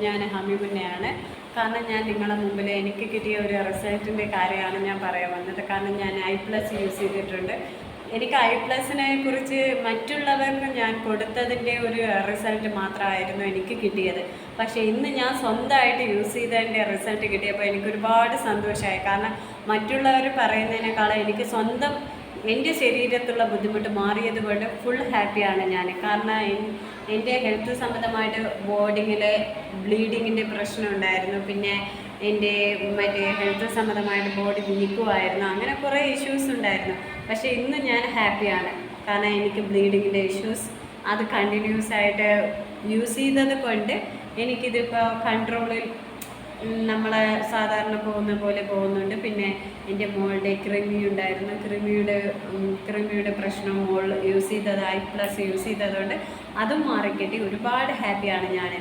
ഞാൻ ഹമീമുന്നെയാണ്. കാരണം ഞാൻ നിങ്ങളുടെ മുമ്പിൽ എനിക്ക് കിട്ടിയ ഒരു റിസൾട്ടിൻ്റെ കാര്യമാണ് ഞാൻ പറയാൻ വന്നത്. കാരണം ഞാൻ I+ യൂസ് ചെയ്തിട്ടുണ്ട്. എനിക്ക് I+നെ കുറിച്ച് മറ്റുള്ളവർക്ക് ഞാൻ കൊടുത്തതിൻ്റെ ഒരു റിസൾട്ട് മാത്രമായിരുന്നു എനിക്ക് കിട്ടിയത്. പക്ഷേ ഇന്ന് ഞാൻ സ്വന്തമായിട്ട് യൂസ് ചെയ്തതിൻ്റെ റിസൾട്ട് കിട്ടിയപ്പോൾ എനിക്കൊരുപാട് സന്തോഷമായി. കാരണം മറ്റുള്ളവർ പറയുന്നതിനേക്കാളും എനിക്ക് സ്വന്തം എൻ്റെ ശരീരത്തുള്ള ബുദ്ധിമുട്ട് മാറിയത് കൊണ്ട് ഫുൾ ഹാപ്പിയാണ് ഞാൻ. കാരണം എൻ്റെ ഹെൽത്ത് സംബന്ധമായിട്ട് ബോഡിങ്ങിൽ ബ്ലീഡിങ്ങിൻ്റെ പ്രശ്നം ഉണ്ടായിരുന്നു. പിന്നെ എൻ്റെ മറ്റേ ഹെൽത്ത് സംബന്ധമായിട്ട് ബോഡി വീക്കുമായിരുന്നു. അങ്ങനെ കുറേ ഇഷ്യൂസ് ഉണ്ടായിരുന്നു. പക്ഷേ ഇന്ന് ഞാൻ ഹാപ്പിയാണ്. കാരണം എനിക്ക് ബ്ലീഡിങ്ങിൻ്റെ ഇഷ്യൂസ് അത് കണ്ടിന്യൂസ് ആയിട്ട് യൂസ് ചെയ്തത് കൊണ്ട് എനിക്കിതിപ്പോൾ കൺട്രോളിൽ നമ്മൾ സാധാരണ പോകുന്ന പോലെ പോകുന്നുണ്ട്. പിന്നെ എൻ്റെ മോളുടെ കൃമി ഉണ്ടായിരുന്നു. കൃമിയുടെ പ്രശ്നം മോൾ യൂസ് ചെയ്തത് I+ യൂസ് ചെയ്തതുകൊണ്ട് അതും മാറിക്കിട്ടി. ഒരുപാട് ഹാപ്പിയാണ് ഞാൻ.